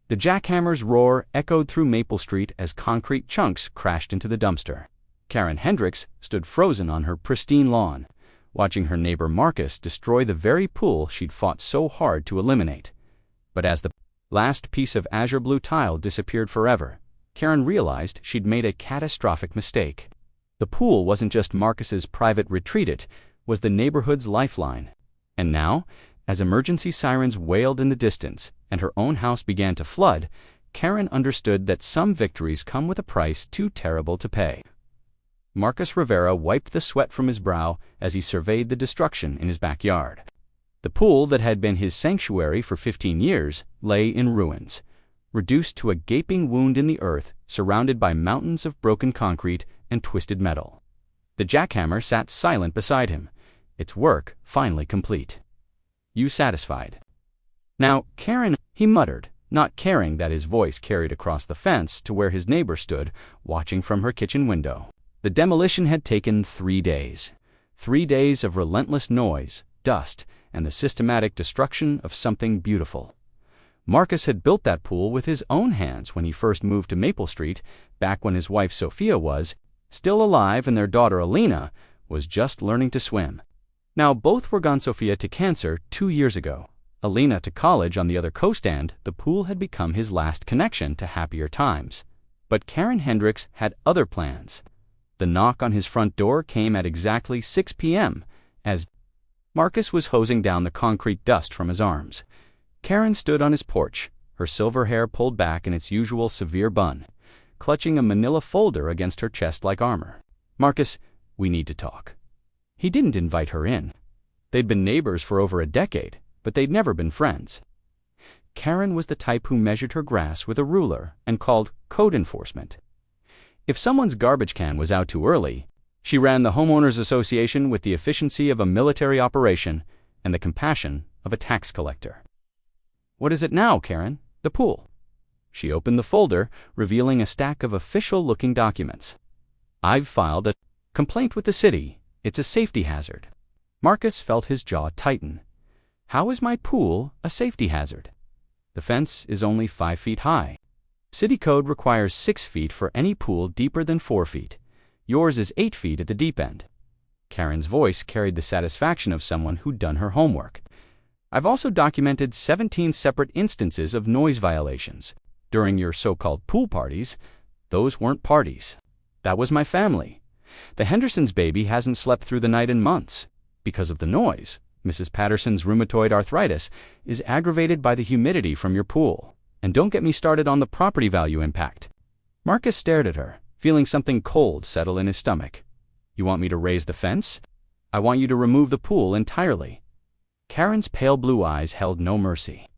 The jackhammer's roar echoed through Maple Street as concrete chunks crashed into the dumpster. Karen Hendricks stood frozen on her pristine lawn, watching her neighbor Marcus destroy the very pool she'd fought so hard to eliminate. But as the last piece of azure blue tile disappeared forever, Karen realized she'd made a catastrophic mistake. The pool wasn't just Marcus's private retreat, it was the neighborhood's lifeline. And now, as emergency sirens wailed in the distance and her own house began to flood, Karen understood that some victories come with a price too terrible to pay. Marcus Rivera wiped the sweat from his brow as he surveyed the destruction in his backyard. The pool that had been his sanctuary for 15 years lay in ruins, reduced to a gaping wound in the earth, surrounded by mountains of broken concrete and twisted metal. The jackhammer sat silent beside him, its work finally complete. "You satisfied?" "Now, Karen," he muttered, not caring that his voice carried across the fence to where his neighbor stood, watching from her kitchen window. The demolition had taken 3 days. 3 days of relentless noise, dust, and the systematic destruction of something beautiful. Marcus had built that pool with his own hands when he first moved to Maple Street, back when his wife Sophia was still alive and their daughter Alina was just learning to swim. Now both were gone, Sophia to cancer 2 years ago, Alina to college on the other coast, and the pool had become his last connection to happier times. But Karen Hendricks had other plans. The knock on his front door came at exactly 6 p.m. as Marcus was hosing down the concrete dust from his arms. Karen stood on his porch, her silver hair pulled back in its usual severe bun, clutching a manila folder against her chest like armor. "Marcus, we need to talk." He didn't invite her in. They'd been neighbors for over a decade, but they'd never been friends. Karen was the type who measured her grass with a ruler and called code enforcement. If someone's garbage can was out too early, she ran the homeowners association with the efficiency of a military operation and the compassion of a tax collector. "What is it now, Karen?" "The pool." She opened the folder, revealing a stack of official-looking documents. "I've filed a complaint with the city. It's a safety hazard." Marcus felt his jaw tighten. "How is my pool a safety hazard?" "The fence is only 5 feet high. City code requires 6 feet for any pool deeper than 4 feet. Yours is 8 feet at the deep end." Karen's voice carried the satisfaction of someone who'd done her homework. "I've also documented 17 separate instances of noise violations. During your so-called pool parties, those weren't parties. That was my family. The Hendersons' baby hasn't slept through the night in months because of the noise. Mrs. Patterson's rheumatoid arthritis is aggravated by the humidity from your pool. And don't get me started on the property value impact." Marcus stared at her, feeling something cold settle in his stomach. "You want me to raise the fence? I want you to remove the pool entirely." Karen's pale blue eyes held no mercy.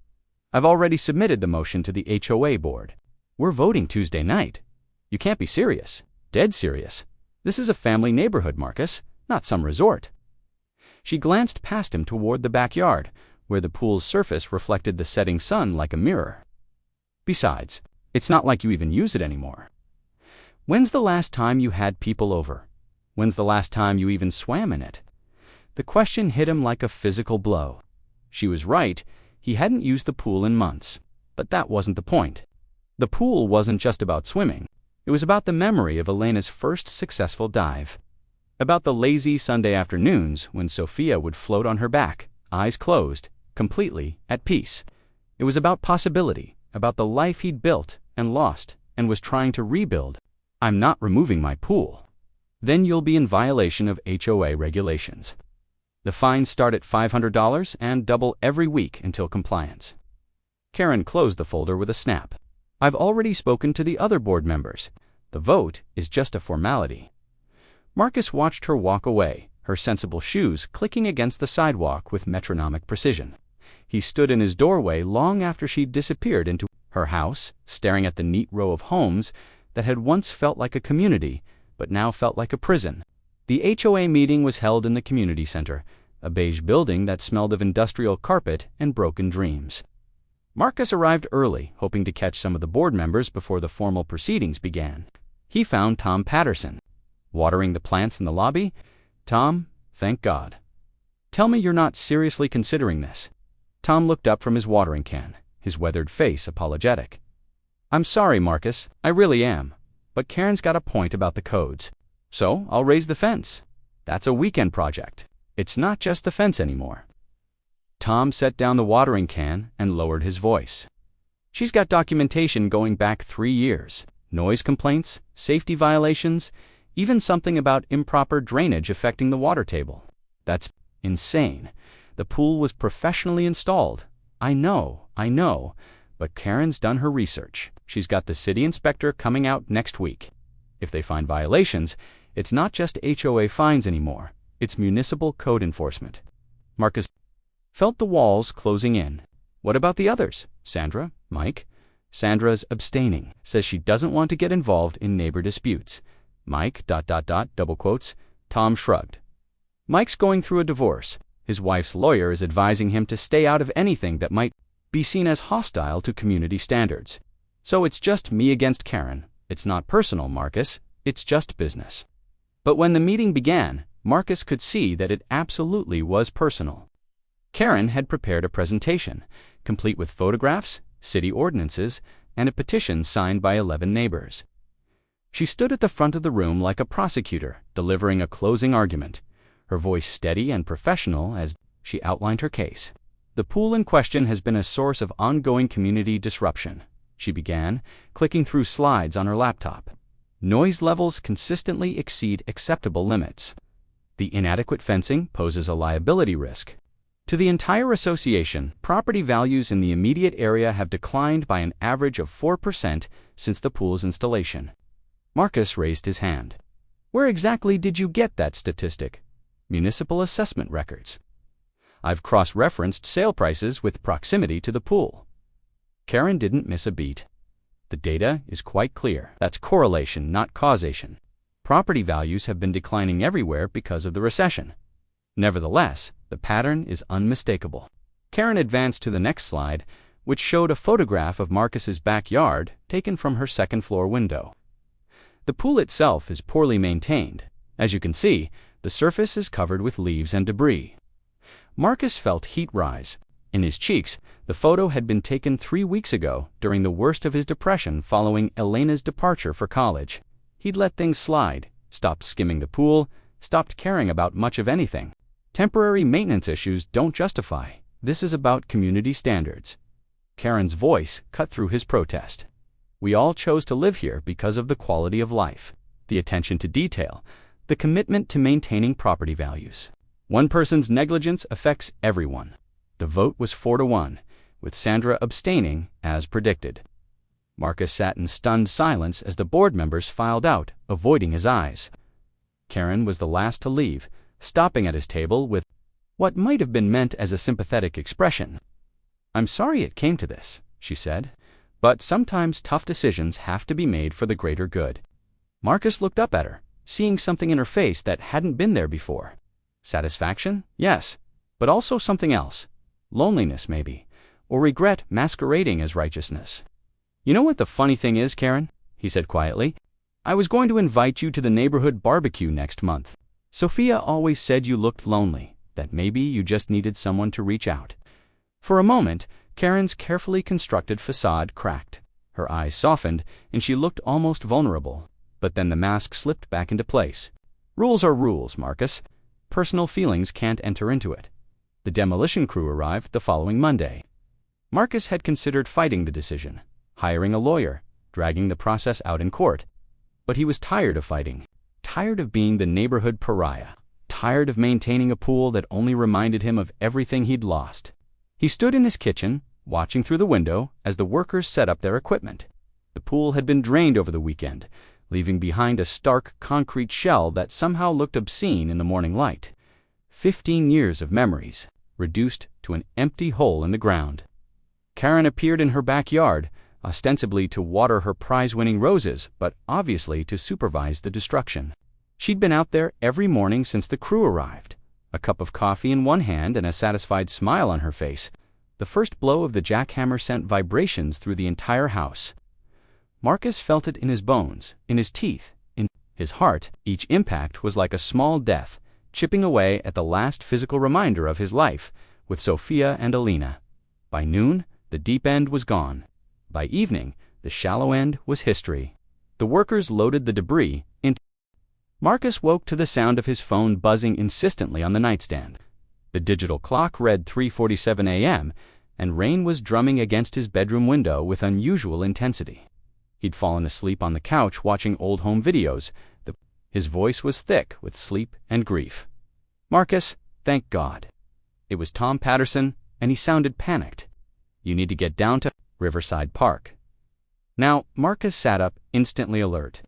"I've already submitted the motion to the HOA board. We're voting Tuesday night. You can't be serious. Dead serious. This is a family neighborhood, Marcus, not some resort." She glanced past him toward the backyard, where the pool's surface reflected the setting sun like a mirror. "Besides, it's not like you even use it anymore. When's the last time you had people over? When's the last time you even swam in it?" The question hit him like a physical blow. She was right, he hadn't used the pool in months. But that wasn't the point. The pool wasn't just about swimming. It was about the memory of Elena's first successful dive. About the lazy Sunday afternoons when Sophia would float on her back, eyes closed, completely at peace. It was about possibility, about the life he'd built and lost and was trying to rebuild. "I'm not removing my pool." "Then you'll be in violation of HOA regulations. The fines start at $500 and double every week until compliance." Karen closed the folder with a snap. "I've already spoken to the other board members. The vote is just a formality." Marcus watched her walk away, her sensible shoes clicking against the sidewalk with metronomic precision. He stood in his doorway long after she'd disappeared into her house, staring at the neat row of homes that had once felt like a community, but now felt like a prison. The HOA meeting was held in the community center, a beige building that smelled of industrial carpet and broken dreams. Marcus arrived early, hoping to catch some of the board members before the formal proceedings began. He found Tom Patterson, watering the plants in the lobby. "Tom, thank God. Tell me you're not seriously considering this." Tom looked up from his watering can. his weathered face apologetic. "I'm sorry, Marcus, I really am. But Karen's got a point about the codes. So I'll raise the fence. That's a weekend project. It's not just the fence anymore." Tom set down the watering can and lowered his voice. "She's got documentation going back 3 years. Noise complaints, safety violations, even something about improper drainage affecting the water table. That's insane. The pool was professionally installed. I know, but Karen's done her research. She's got the city inspector coming out next week. If they find violations, it's not just HOA fines anymore. It's municipal code enforcement." Marcus felt the walls closing in. "What about the others? Sandra? Mike?" "Sandra's abstaining. Says she doesn't want to get involved in neighbor disputes." Mike, ... double quotes. Tom shrugged. "Mike's going through a divorce. His wife's lawyer is advising him to stay out of anything that might be seen as hostile to community standards. So it's just me against Karen. It's not personal, Marcus. It's just business." But when the meeting began, Marcus could see that it absolutely was personal. Karen had prepared a presentation, complete with photographs, city ordinances, and a petition signed by 11 neighbors. She stood at the front of the room like a prosecutor, delivering a closing argument, her voice steady and professional as she outlined her case. "The pool in question has been a source of ongoing community disruption," she began, clicking through slides on her laptop. "Noise levels consistently exceed acceptable limits. The inadequate fencing poses a liability risk. To the entire association, property values in the immediate area have declined by an average of 4% since the pool's installation." Marcus raised his hand. "Where exactly did you get that statistic?" "Municipal assessment records. I've cross-referenced sale prices with proximity to the pool." Karen didn't miss a beat. "The data is quite clear. That's correlation, not causation. Property values have been declining everywhere because of the recession. Nevertheless, the pattern is unmistakable." Karen advanced to the next slide, which showed a photograph of Marcus's backyard taken from her second-floor window. The pool itself is poorly maintained. As you can see, the surface is covered with leaves and debris. Marcus felt heat rise. In his cheeks, the photo had been taken 3 weeks ago during the worst of his depression following Elena's departure for college. He'd let things slide, stopped skimming the pool, stopped caring about much of anything. Temporary maintenance issues don't justify. This is about community standards. Karen's voice cut through his protest. "We all chose to live here because of the quality of life, the attention to detail, the commitment to maintaining property values. One person's negligence affects everyone." The vote was 4-1, with Sandra abstaining as predicted. Marcus sat in stunned silence as the board members filed out, avoiding his eyes. Karen was the last to leave, stopping at his table with what might have been meant as a sympathetic expression. "I'm sorry it came to this," she said, "but sometimes tough decisions have to be made for the greater good." Marcus looked up at her, seeing something in her face that hadn't been there before. Satisfaction? Yes, but also something else. Loneliness, maybe, or regret masquerading as righteousness. "You know what the funny thing is, Karen?" he said quietly. "I was going to invite you to the neighborhood barbecue next month. Sophia always said you looked lonely, that maybe you just needed someone to reach out." For a moment, Karen's carefully constructed facade cracked. Her eyes softened, and she looked almost vulnerable. But then the mask slipped back into place. "Rules are rules, Marcus. Personal feelings can't enter into it." The demolition crew arrived the following Monday. Marcus had considered fighting the decision, hiring a lawyer, dragging the process out in court. But he was tired of fighting, tired of being the neighborhood pariah, tired of maintaining a pool that only reminded him of everything he'd lost. He stood in his kitchen, watching through the window as the workers set up their equipment. The pool had been drained over the weekend, leaving behind a stark concrete shell that somehow looked obscene in the morning light. 15 years of memories, reduced to an empty hole in the ground. Karen appeared in her backyard, ostensibly to water her prize-winning roses, but obviously to supervise the destruction. She'd been out there every morning since the crew arrived, a cup of coffee in one hand and a satisfied smile on her face. The first blow of the jackhammer sent vibrations through the entire house. Marcus felt it in his bones, in his teeth, in his heart. Each impact was like a small death, chipping away at the last physical reminder of his life with Sophia and Elena. By noon, The deep end was gone. By evening, the shallow end was history. The workers loaded the debris into. Marcus woke to the sound of his phone buzzing insistently on the nightstand. The digital clock read 3:47 a.m., and rain was drumming against his bedroom window with unusual intensity. He'd fallen asleep on the couch watching old home videos. His voice was thick with sleep and grief. "Marcus, thank God." It was Tom Patterson, and he sounded panicked. "You need to get down to Riverside Park." Now, Marcus sat up, instantly alert.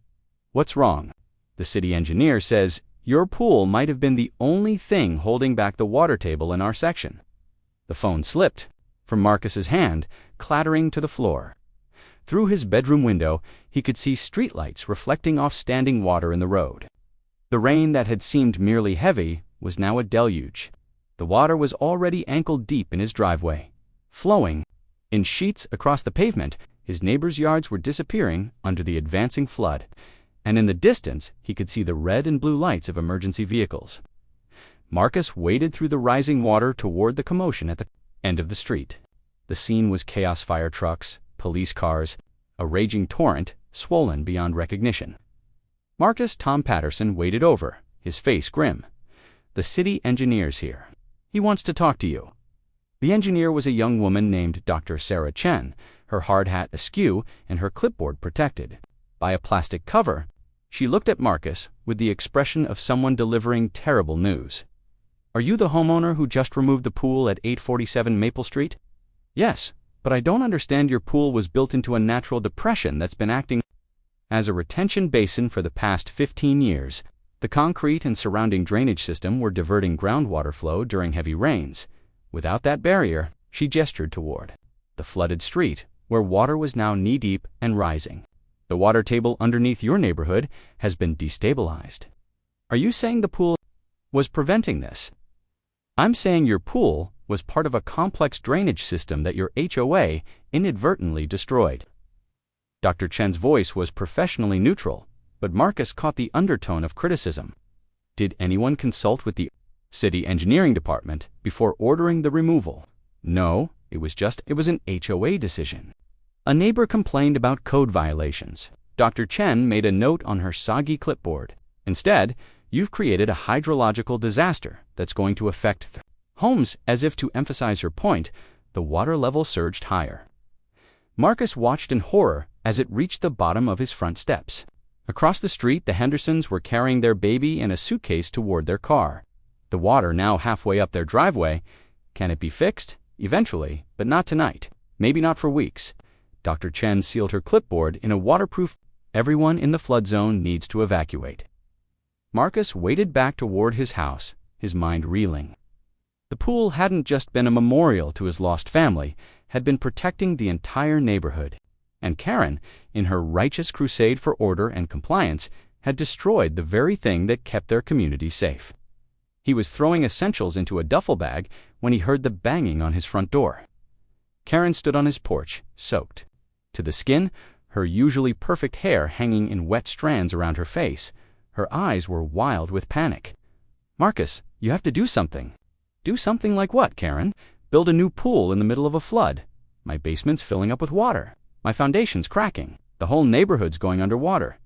"What's wrong?" "The city engineer says your pool might have been the only thing holding back the water table in our section." The phone slipped from Marcus's hand, clattering to the floor. Through his bedroom window, he could see streetlights reflecting off standing water in the road. The rain that had seemed merely heavy was now a deluge. The water was already ankle-deep in his driveway, flowing in sheets across the pavement. His neighbors' yards were disappearing under the advancing flood, and in the distance he could see the red and blue lights of emergency vehicles. Marcus waded through the rising water toward the commotion at the end of the street. The scene was chaos: fire trucks, police cars, a raging torrent swollen beyond recognition. Marcus Tom Patterson waded over, his face grim. "The city engineer's here. He wants to talk to you." The engineer was a young woman named Dr. Sarah Chen, her hard hat askew and her clipboard protected by a plastic cover. She looked at Marcus with the expression of someone delivering terrible news. "Are you the homeowner who just removed the pool at 847 Maple Street?" "Yes, but I don't understand. Your pool was built into a natural depression that's been acting as a retention basin for the past 15 years. The concrete and surrounding drainage system were diverting groundwater flow during heavy rains. Without that barrier," she gestured toward the flooded street, where water was now knee-deep and rising. "The water table underneath your neighborhood has been destabilized." "Are you saying the pool was preventing this?" "I'm saying your pool was part of a complex drainage system that your HOA inadvertently destroyed." Dr. Chen's voice was professionally neutral, but Marcus caught the undertone of criticism. "Did anyone consult with the city engineering department before ordering the removal?" "No, it was an HOA decision." A neighbor complained about code violations. Dr. Chen made a note on her soggy clipboard. "Instead, you've created a hydrological disaster that's going to affect homes." As if to emphasize her point, the water level surged higher. Marcus watched in horror as it reached the bottom of his front steps. Across the street, the Hendersons were carrying their baby in a suitcase toward their car. The water now halfway up their driveway. "Can it be fixed?" "Eventually, but not tonight. Maybe not for weeks." Dr. Chen sealed her clipboard in a waterproof. "Everyone in the flood zone needs to evacuate." Marcus waded back toward his house, his mind reeling. The pool hadn't just been a memorial to his lost family, had been protecting the entire neighborhood. And Karen, in her righteous crusade for order and compliance, had destroyed the very thing that kept their community safe. He was throwing essentials into a duffel bag when he heard the banging on his front door. Karen stood on his porch, soaked to the skin, her usually perfect hair hanging in wet strands around her face. Her eyes were wild with panic. "Marcus, you have to do something." "Do something like what, Karen?" "Build a new pool in the middle of a flood. My basement's filling up with water. My foundation's cracking. The whole neighborhood's going underwater."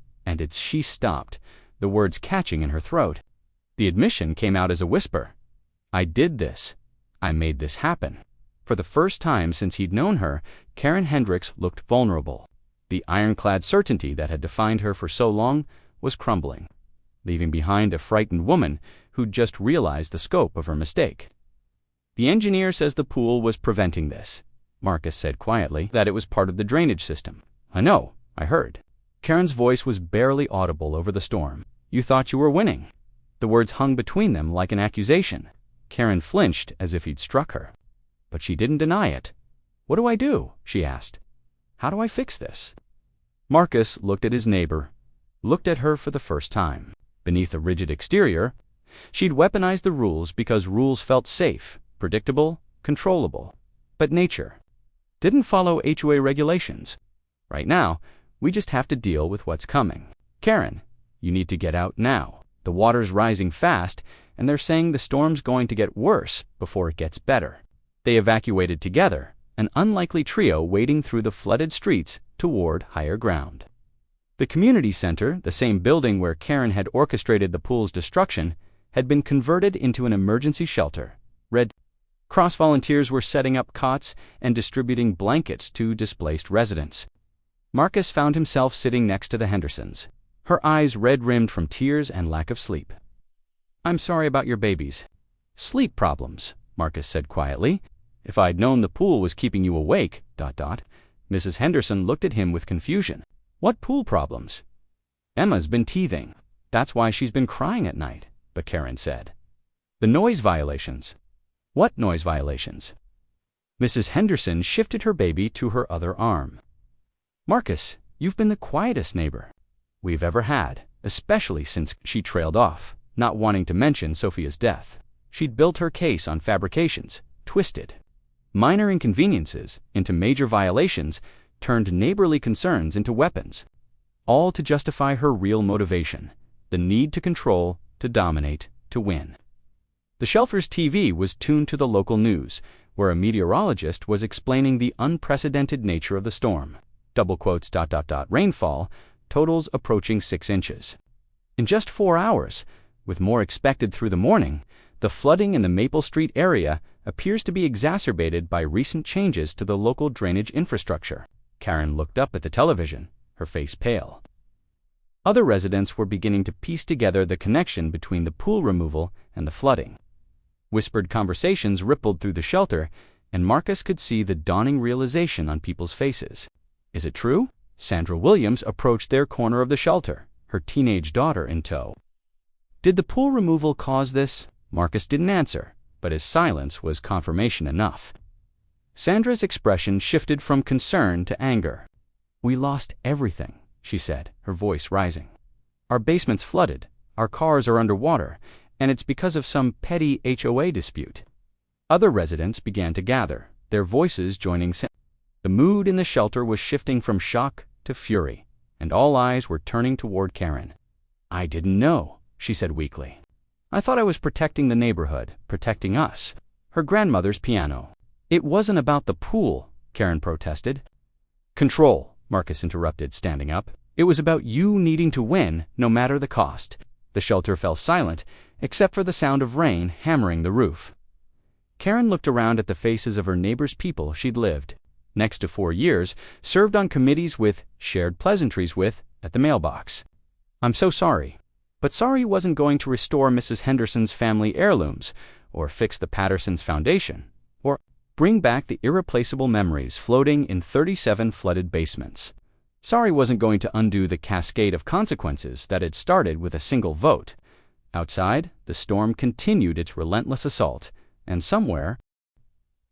She stopped, the words catching in her throat. The admission came out as a whisper. "I did this. I made this happen." For the first time since he'd known her, Karen Hendricks looked vulnerable. The ironclad certainty that had defined her for so long was crumbling, leaving behind a frightened woman who'd just realized the scope of her mistake. "The engineer says the pool was preventing this," Marcus said quietly, "that it was part of the drainage system." "I know, I heard." Karen's voice was barely audible over the storm. "You thought you were winning." The words hung between them like an accusation. Karen flinched as if he'd struck her. But she didn't deny it. "What do I do?" she asked. "How do I fix this?" Marcus looked at his neighbor, looked at her for the first time. Beneath a rigid exterior, she'd weaponized the rules because rules felt safe, predictable, controllable. But nature didn't follow HOA regulations. Right now, we just have to deal with what's coming. "Karen, you need to get out now. The water's rising fast, and they're saying the storm's going to get worse before it gets better." They evacuated together, an unlikely trio wading through the flooded streets toward higher ground. The community center, the same building where Karen had orchestrated the pool's destruction, had been converted into an emergency shelter. Red Cross volunteers were setting up cots and distributing blankets to displaced residents. Marcus found himself sitting next to the Hendersons, her eyes red-rimmed from tears and lack of sleep. "I'm sorry about your babies." "Sleep problems," Marcus said quietly. "If I'd known the pool was keeping you awake, ... Mrs. Henderson looked at him with confusion. "What pool problems?" "Emma's been teething. That's why she's been crying at night," but Karen said. "The noise violations." "What noise violations?" Mrs. Henderson shifted her baby to her other arm. "Marcus, you've been the quietest neighbor we've ever had, especially since she trailed off, not wanting to mention Sophia's death. She'd built her case on fabrications, twisted minor inconveniences into major violations, turned neighborly concerns into weapons, all to justify her real motivation, the need to control, to dominate, to win." The shelter's TV was tuned to the local news, where a meteorologist was explaining the unprecedented nature of the storm. "Rainfall, totals approaching 6 inches. In just 4 hours, with more expected through the morning, the flooding in the Maple Street area appears to be exacerbated by recent changes to the local drainage infrastructure." Karen looked up at the television, her face pale. Other residents were beginning to piece together the connection between the pool removal and the flooding. Whispered conversations rippled through the shelter, and Marcus could see the dawning realization on people's faces. "Is it true?" Sandra Williams approached their corner of the shelter, her teenage daughter in tow. "Did the pool removal cause this?" Marcus didn't answer, but his silence was confirmation enough. Sandra's expression shifted from concern to anger. "We lost everything," she said, her voice rising. "Our basement's flooded, our cars are underwater, and it's because of some petty HOA dispute." Other residents began to gather, their voices joining Sandra. The mood in the shelter was shifting from shock to fury, and all eyes were turning toward Karen. "I didn't know," she said weakly. "I thought I was protecting the neighborhood, protecting us." Her grandmother's piano. "It wasn't about the pool," Karen protested. "Control," Marcus interrupted, standing up. "It was about you needing to win, no matter the cost." The shelter fell silent, except for the sound of rain hammering the roof. Karen looked around at the faces of her neighbor's people she'd lived next to 4 years, served on committees with, shared pleasantries with, at the mailbox. "I'm so sorry." But sorry wasn't going to restore Mrs. Henderson's family heirlooms, or fix the Pattersons' foundation, or bring back the irreplaceable memories floating in 37 flooded basements. Sorry wasn't going to undo the cascade of consequences that had started with a single vote. Outside, the storm continued its relentless assault, and somewhere,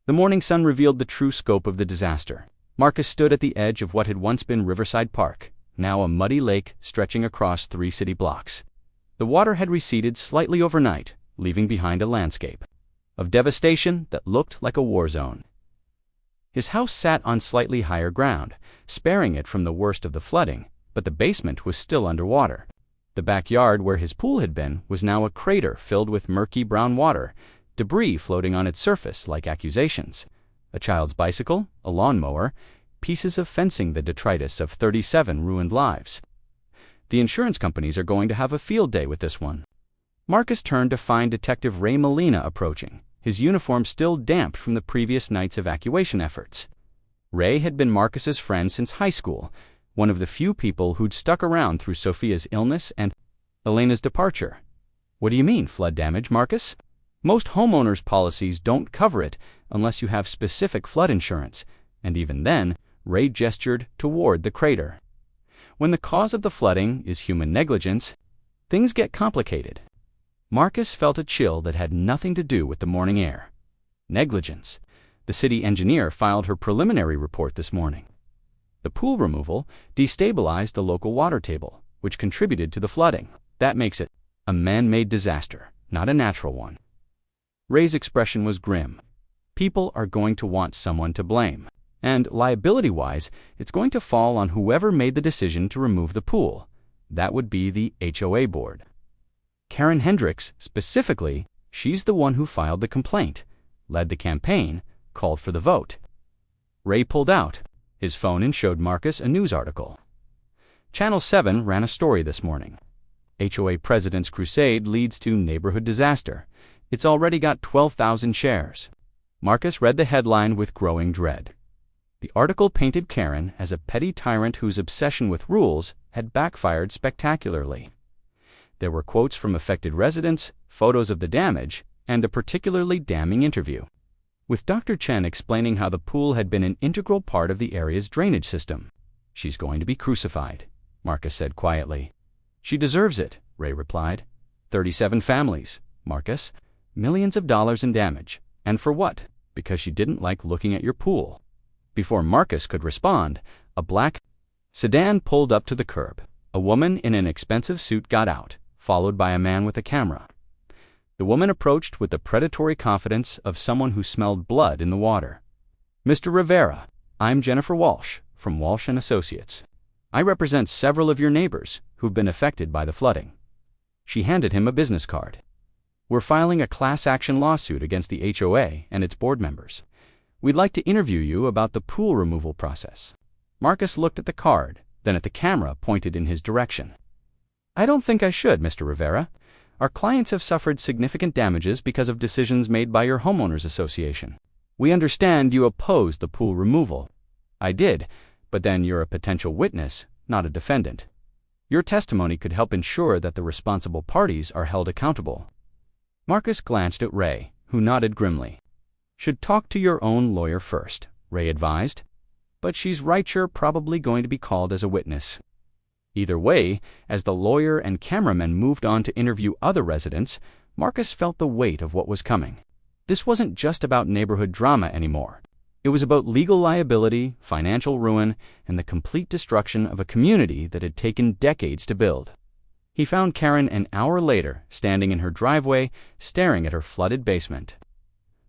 the morning sun revealed the true scope of the disaster. Marcus stood at the edge of what had once been Riverside Park, now a muddy lake stretching across 3 city blocks. The water had receded slightly overnight, leaving behind a landscape of devastation that looked like a war zone. His house sat on slightly higher ground, sparing it from the worst of the flooding, but the basement was still underwater. The backyard where his pool had been was now a crater filled with murky brown water, debris floating on its surface like accusations. A child's bicycle, a lawnmower, pieces of fencing, the detritus of 37 ruined lives. The insurance companies are going to have a field day with this one. Marcus turned to find Detective Ray Molina approaching, his uniform still damp from the previous night's evacuation efforts. Ray had been Marcus's friend since high school, one of the few people who'd stuck around through Sophia's illness and Elena's departure. "What do you mean, flood damage, Marcus?" "Most homeowners' policies don't cover it unless you have specific flood insurance, and even then," Ray gestured toward the crater. "When the cause of the flooding is human negligence, things get complicated." Marcus felt a chill that had nothing to do with the morning air. Negligence. The city engineer filed her preliminary report this morning. The pool removal destabilized the local water table, which contributed to the flooding. That makes it a man-made disaster, not a natural one. Ray's expression was grim. People are going to want someone to blame. And liability-wise, it's going to fall on whoever made the decision to remove the pool. That would be the HOA board. Karen Hendricks, specifically, she's the one who filed the complaint, led the campaign, called for the vote. Ray pulled out his phone and showed Marcus a news article. Channel 7 ran a story this morning. HOA President's Crusade leads to neighborhood disaster. It's already got 12,000 shares. Marcus read the headline with growing dread. The article painted Karen as a petty tyrant whose obsession with rules had backfired spectacularly. There were quotes from affected residents, photos of the damage, and a particularly damning interview with Dr. Chen explaining how the pool had been an integral part of the area's drainage system. "She's going to be crucified," Marcus said quietly. "She deserves it," Ray replied. 37 families, Marcus. Millions of dollars in damage. And for what? Because she didn't like looking at your pool. Before Marcus could respond, a black sedan pulled up to the curb. A woman in an expensive suit got out, followed by a man with a camera. The woman approached with the predatory confidence of someone who smelled blood in the water. "Mr. Rivera, I'm Jennifer Walsh from Walsh & Associates. I represent several of your neighbors who've been affected by the flooding." She handed him a business card. "We're filing a class action lawsuit against the HOA and its board members. We'd like to interview you about the pool removal process." Marcus looked at the card, then at the camera pointed in his direction. "I don't think I should, Mr. Rivera. Our clients have suffered significant damages because of decisions made by your homeowners association. We understand you opposed the pool removal." "I did, but then you're a potential witness, not a defendant. Your testimony could help ensure that the responsible parties are held accountable." Marcus glanced at Ray, who nodded grimly. "Should talk to your own lawyer first," Ray advised. "But she's right, you're probably going to be called as a witness." Either way, as the lawyer and cameraman moved on to interview other residents, Marcus felt the weight of what was coming. This wasn't just about neighborhood drama anymore. It was about legal liability, financial ruin, and the complete destruction of a community that had taken decades to build. He found Karen an hour later, standing in her driveway, staring at her flooded basement.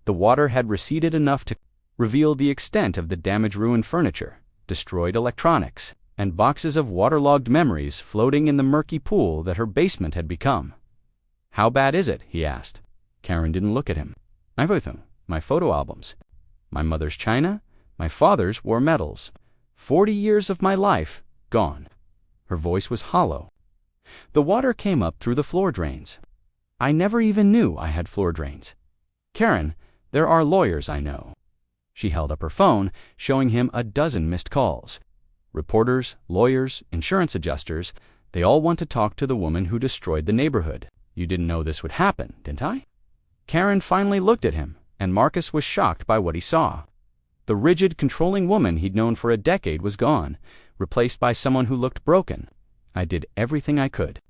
The water had receded enough to reveal the extent of the damage-ruined furniture, destroyed electronics, and boxes of waterlogged memories floating in the murky pool that her basement had become. "How bad is it?" he asked. Karen didn't look at him. "Everything. My photo albums. My mother's china. My father's war medals. 40 years of my life, gone." Her voice was hollow. The water came up through the floor drains. "I never even knew I had floor drains. Karen, there are lawyers I know." She held up her phone, showing him a dozen missed calls. Reporters, lawyers, insurance adjusters, they all want to talk to the woman who destroyed the neighborhood. "You didn't know this would happen, didn't I?" Karen finally looked at him, and Marcus was shocked by what he saw. The rigid, controlling woman he'd known for a decade was gone, replaced by someone who looked broken. "I did everything I could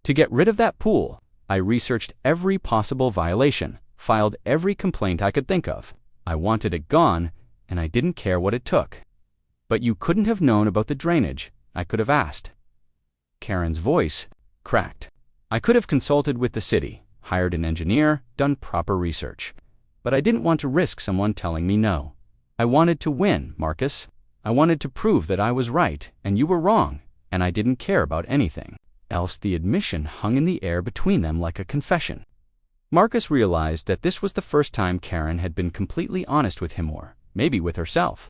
to get rid of that pool. I researched every possible violation, filed every complaint I could think of. I wanted it gone, and I didn't care what it took. But you couldn't have known about the drainage. I could have asked." Karen's voice cracked. "I could have consulted with the city, hired an engineer, done proper research. But I didn't want to risk someone telling me no. I wanted to win, Marcus. I wanted to prove that I was right and you were wrong, and I didn't care about anything else." The admission hung in the air between them like a confession. Marcus realized that this was the first time Karen had been completely honest with him, or maybe with herself.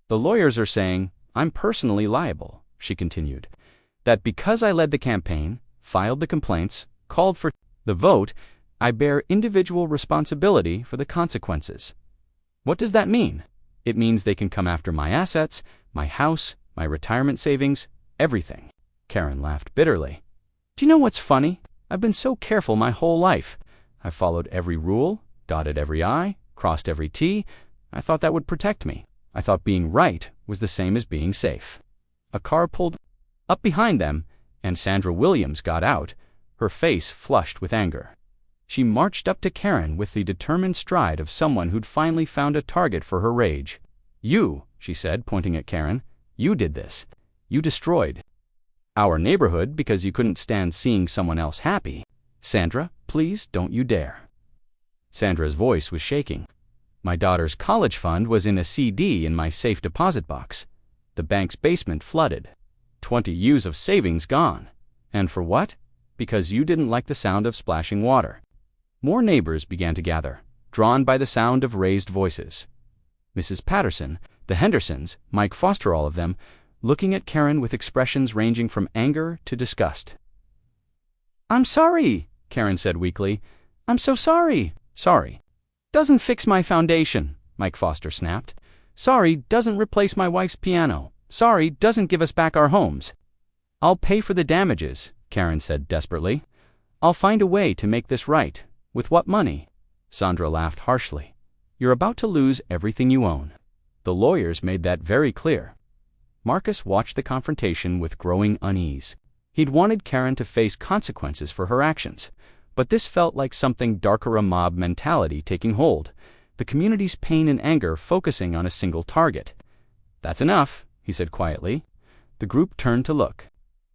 "The lawyers are saying I'm personally liable," she continued. "That because I led the campaign, filed the complaints, called for the vote, I bear individual responsibility for the consequences." "What does that mean?" "It means they can come after my assets, my house, my retirement savings, everything." Karen laughed bitterly. "Do you know what's funny? I've been so careful my whole life. I followed every rule, dotted every I, crossed every T. I thought that would protect me. I thought being right was the same as being safe." A car pulled up behind them, and Sandra Williams got out, her face flushed with anger. She marched up to Karen with the determined stride of someone who'd finally found a target for her rage. "You," she said, pointing at Karen, "you did this. You destroyed our neighborhood because you couldn't stand seeing someone else happy. Sandra, please don't you dare." Sandra's voice was shaking. "My daughter's college fund was in a CD in my safe deposit box. The bank's basement flooded. 20 years of savings gone. And for what? Because you didn't like the sound of splashing water." More neighbors began to gather, drawn by the sound of raised voices. Mrs. Patterson, The Hendersons, Mike Foster, all of them, looking at Karen with expressions ranging from anger to disgust. "I'm sorry," Karen said weakly. "I'm so sorry." "Sorry doesn't fix my foundation," Mike Foster snapped. "Sorry doesn't replace my wife's piano. Sorry doesn't give us back our homes." "I'll pay for the damages," Karen said desperately. "I'll find a way to make this right." "With what money?" Sandra laughed harshly. "You're about to lose everything you own." The lawyers made that very clear. Marcus watched the confrontation with growing unease. He'd wanted Karen to face consequences for her actions, but this felt like something darker, a mob mentality taking hold, the community's pain and anger focusing on a single target. "That's enough," he said quietly. The group turned to look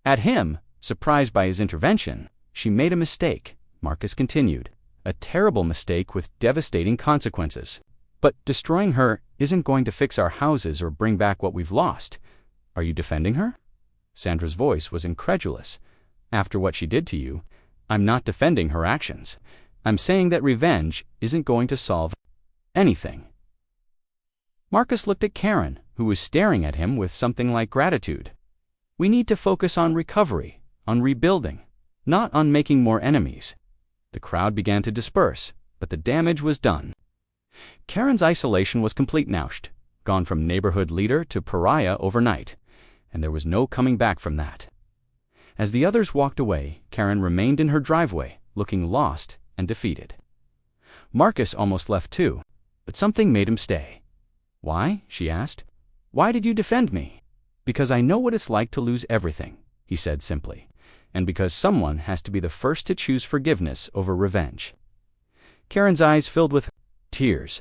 at him, surprised by his intervention. "She made a mistake," Marcus continued. "A terrible mistake with devastating consequences. But destroying her isn't going to fix our houses or bring back what we've lost. Are you defending her?" Sandra's voice was incredulous. "After what she did to you, I'm not defending her actions. I'm saying that revenge isn't going to solve anything." Marcus looked at Karen, who was staring at him with something like gratitude. "We need to focus on recovery, on rebuilding, not on making more enemies." The crowd began to disperse, but the damage was done. Karen's isolation was complete now, gone from neighborhood leader to pariah overnight, and there was no coming back from that. As the others walked away, Karen remained in her driveway, looking lost and defeated. Marcus almost left too, but something made him stay. "Why?" she asked. "Why did you defend me?" "Because I know what it's like to lose everything," he said simply, "and because someone has to be the first to choose forgiveness over revenge." Karen's eyes filled with tears.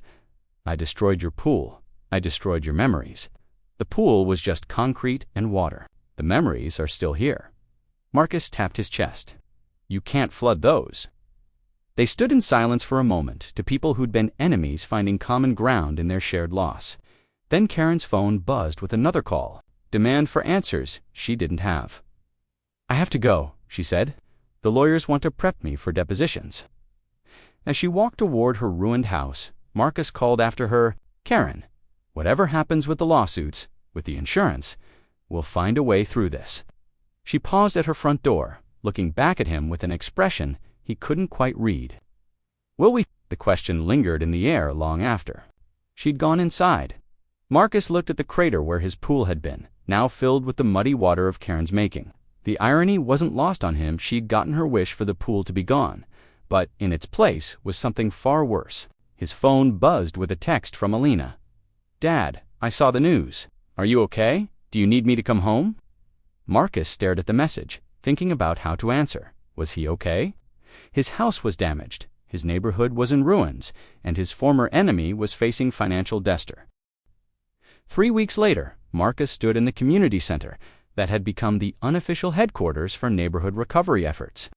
"I destroyed your pool. I destroyed your memories. The pool was just concrete and water. The memories are still here." Marcus tapped his chest. "You can't flood those." They stood in silence for a moment, to people who'd been enemies finding common ground in their shared loss. Then Karen's phone buzzed with another call, demand for answers she didn't have. "I have to go," she said. "The lawyers want to prep me for depositions." As she walked toward her ruined house, Marcus called after her, "Karen, whatever happens with the lawsuits, with the insurance, we'll find a way through this." She paused at her front door, looking back at him with an expression he couldn't quite read. "Will we?" The question lingered in the air long after she'd gone inside. Marcus looked at the crater where his pool had been, now filled with the muddy water of Karen's making. The irony wasn't lost on him. She'd gotten her wish for the pool to be gone, but in its place was something far worse. His phone buzzed with a text from Alina. "Dad, I saw the news. Are you okay? Do you need me to come home?" Marcus stared at the message, thinking about how to answer. Was he okay? His house was damaged, his neighborhood was in ruins, and his former enemy was facing financial disaster. 3 weeks later, Marcus stood in the community center that had become the unofficial headquarters for neighborhood recovery efforts,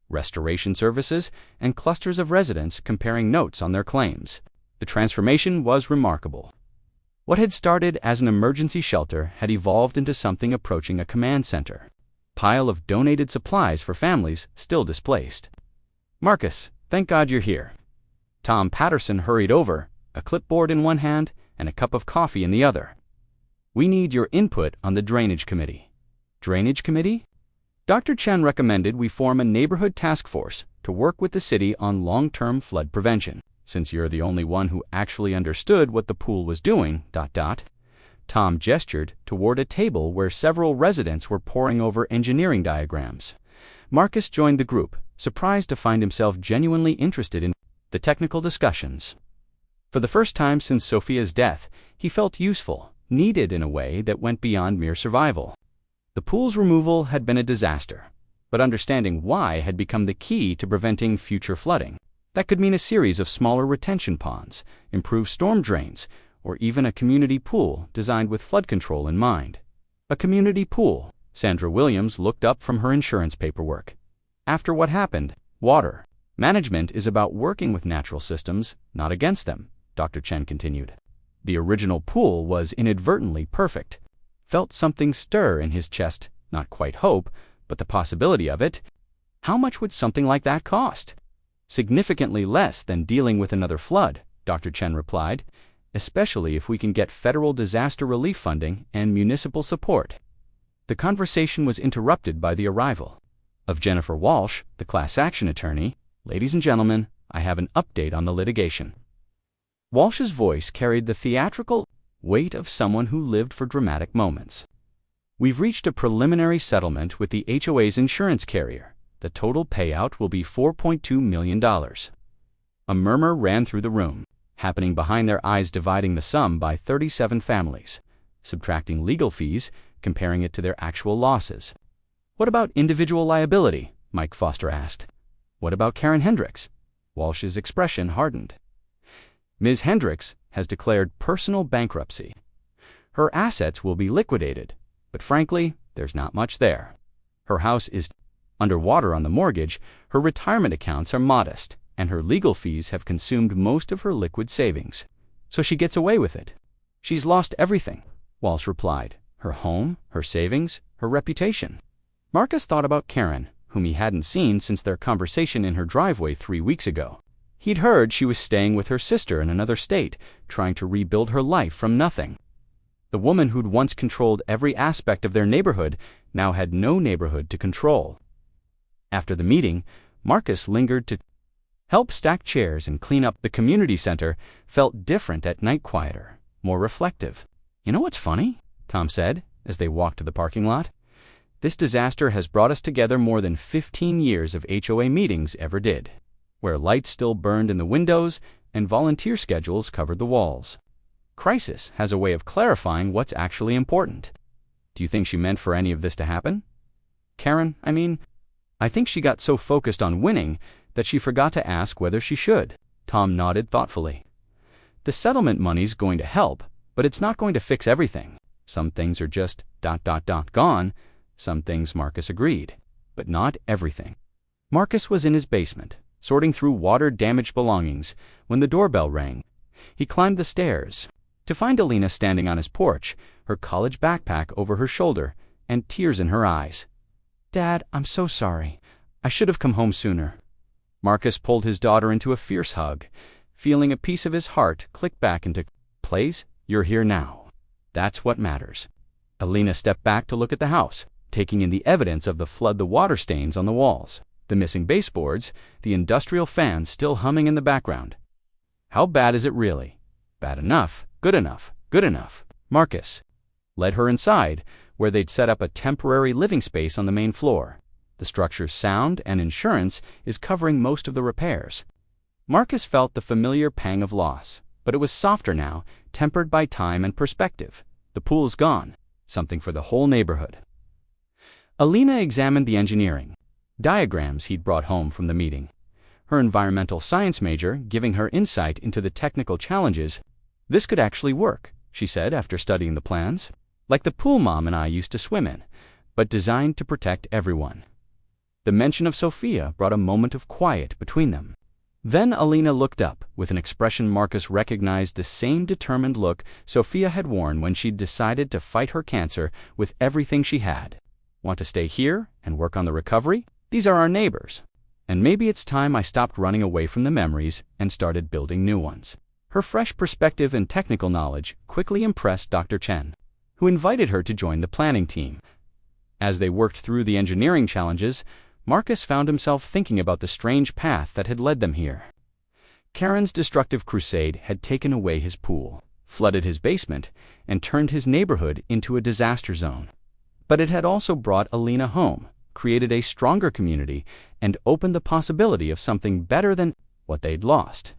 restoration services, and clusters of residents comparing notes on their claims. The transformation was remarkable. What had started as an emergency shelter had evolved into something approaching a command center. Pile of donated supplies for families still displaced. "Marcus, thank God you're here." Tom Patterson hurried over, a clipboard in one hand and a cup of coffee in the other. "We need your input on the drainage committee." "Drainage committee?" "Dr. Chen recommended we form a neighborhood task force to work with the city on long-term flood prevention. Since you're the only one who actually understood what the pool was doing, ... Tom gestured toward a table where several residents were poring over engineering diagrams. Marcus joined the group, surprised to find himself genuinely interested in the technical discussions. For the first time since Sophia's death, he felt useful, needed in a way that went beyond mere survival. The pool's removal had been a disaster, but understanding why had become the key to preventing future flooding. That could mean a series of smaller retention ponds, improved storm drains, or even a community pool designed with flood control in mind. A community pool. Sandra Williams looked up from her insurance paperwork. "After what happened, water management is about working with natural systems, not against them," Dr. Chen continued. The original pool was inadvertently perfect. Felt something stir in his chest, not quite hope, but the possibility of it. How much would something like that cost? "Significantly less than dealing with another flood," Dr. Chen replied, especially if we can get federal disaster relief funding and municipal support. The conversation was interrupted by the arrival of Jennifer Walsh, the class action attorney. "Ladies and gentlemen, I have an update on the litigation." Walsh's voice carried the theatrical weight of someone who lived for dramatic moments. "We've reached a preliminary settlement with the HOA's insurance carrier. The total payout will be $4.2 million. A murmur ran through the room, happening behind their eyes, dividing the sum by 37 families, subtracting legal fees, comparing it to their actual losses. "What about individual liability?" Mike Foster asked. "What about Karen Hendricks?" Walsh's expression hardened. "Ms. Hendricks has declared personal bankruptcy. Her assets will be liquidated, but frankly, there's not much there. Her house is underwater on the mortgage, her retirement accounts are modest, and her legal fees have consumed most of her liquid savings. So she gets away with it. She's lost everything," Walsh replied. "Her home, her savings, her reputation." Marcus thought about Karen, whom he hadn't seen since their conversation in her driveway 3 weeks ago. He'd heard she was staying with her sister in another state, trying to rebuild her life from nothing. The woman who'd once controlled every aspect of their neighborhood now had no neighborhood to control. After the meeting, Marcus lingered to help stack chairs and clean up. The community center felt different at night, quieter, more reflective. "You know what's funny?" Tom said, as they walked to the parking lot. "This disaster has brought us together more than 15 years of HOA meetings ever did, where lights still burned in the windows and volunteer schedules covered the walls. Crisis has a way of clarifying what's actually important." "Do you think she meant for any of this to happen?" "Karen, I think she got so focused on winning that she forgot to ask whether she should." Tom nodded thoughtfully. "The settlement money's going to help, but it's not going to fix everything. Some things are just ... gone. Some things," Marcus agreed, "but not everything." Marcus was in his basement, sorting through water-damaged belongings, when the doorbell rang. He climbed the stairs to find Alina standing on his porch, her college backpack over her shoulder and tears in her eyes. "Dad, I'm so sorry. I should have come home sooner." Marcus pulled his daughter into a fierce hug, feeling a piece of his heart click back into place. "You're here now. That's what matters." Alina stepped back to look at the house, taking in the evidence of the flood, the water stains on the walls, the missing baseboards, the industrial fan still humming in the background. "How bad is it really?" "Bad enough, good enough, good enough." Marcus led her inside, where they'd set up a temporary living space on the main floor. The structure's sound and insurance is covering most of the repairs. Marcus felt the familiar pang of loss, but it was softer now, tempered by time and perspective. The pool's gone, something for the whole neighborhood. Alina examined the engineering diagrams he'd brought home from the meeting, her environmental science major giving her insight into the technical challenges. "This could actually work," she said after studying the plans. "Like the pool Mom and I used to swim in, but designed to protect everyone." The mention of Sophia brought a moment of quiet between them. Then Alina looked up with an expression Marcus recognized, the same determined look Sophia had worn when she'd decided to fight her cancer with everything she had. "Want to stay here and work on the recovery? These are our neighbors. And maybe it's time I stopped running away from the memories and started building new ones." Her fresh perspective and technical knowledge quickly impressed Dr. Chen, who invited her to join the planning team. As they worked through the engineering challenges, Marcus found himself thinking about the strange path that had led them here. Karen's destructive crusade had taken away his pool, flooded his basement, and turned his neighborhood into a disaster zone. But it had also brought Alina home, created a stronger community, and opened the possibility of something better than what they'd lost.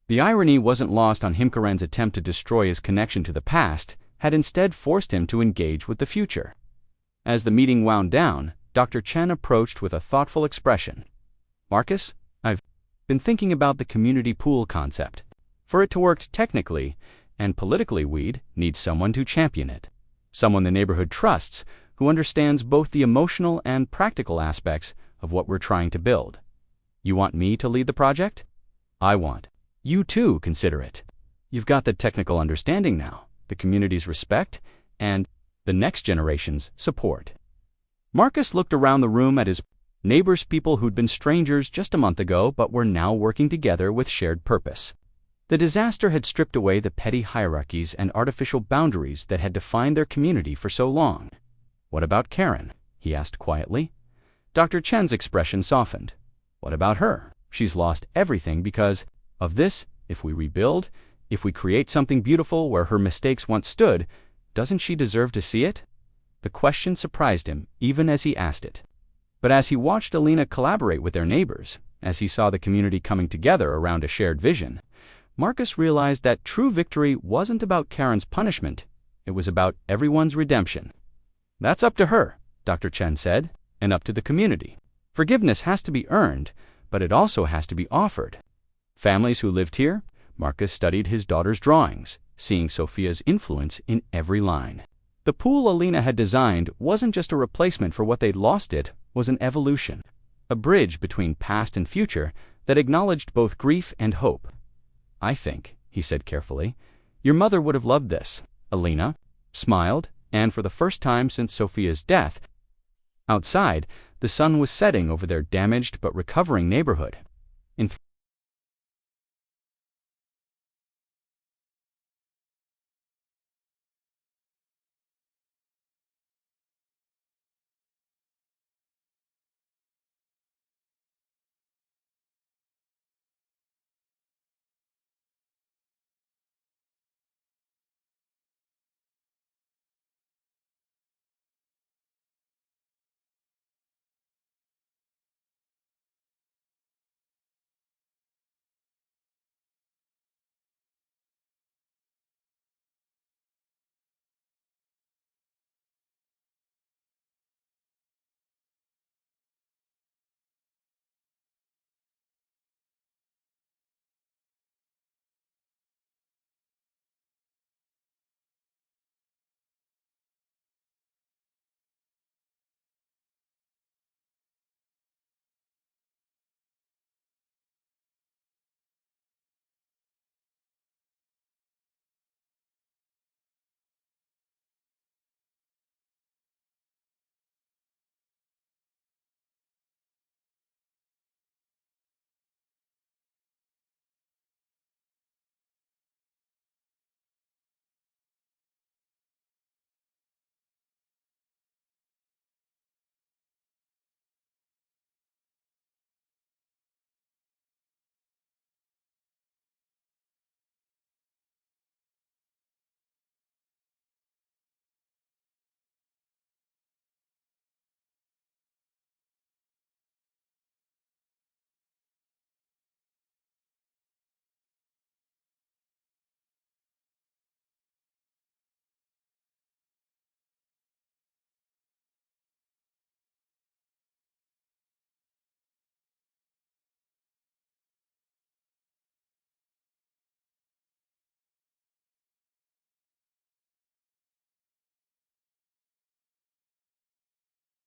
The irony wasn't lost on him. Karen's attempt to destroy his connection to the past had instead forced him to engage with the future. As the meeting wound down, Dr. Chen approached with a thoughtful expression. "Marcus, I've been thinking about the community pool concept. For it to work technically and politically, we'd need someone to champion it. Someone the neighborhood trusts, who understands both the emotional and practical aspects of what we're trying to build. You want me to lead the project? I want you to consider it. You've got the technical understanding now, the community's respect, and the next generation's support." Marcus looked around the room at his neighbors, people who'd been strangers just a month ago but were now working together with shared purpose. The disaster had stripped away the petty hierarchies and artificial boundaries that had defined their community for so long. "What about Karen?" he asked quietly. Dr. Chen's expression softened. "What about her? She's lost everything because of this. If we rebuild, if we create something beautiful where her mistakes once stood, doesn't she deserve to see it?" The question surprised him, even as he asked it. But as he watched Alina collaborate with their neighbors, as he saw the community coming together around a shared vision, Marcus realized that true victory wasn't about Karen's punishment, it was about everyone's redemption. "That's up to her," Dr. Chen said, "and up to the community. Forgiveness has to be earned, but it also has to be offered." Families who lived here, Marcus studied his daughter's drawings, seeing Sophia's influence in every line. The pool Alina had designed wasn't just a replacement for what they'd lost, it was an evolution, a bridge between past and future that acknowledged both grief and hope. "I think," he said carefully, "your mother would have loved this." Alina smiled, and for the first time since Sophia's death, outside, the sun was setting over their damaged but recovering neighborhood. In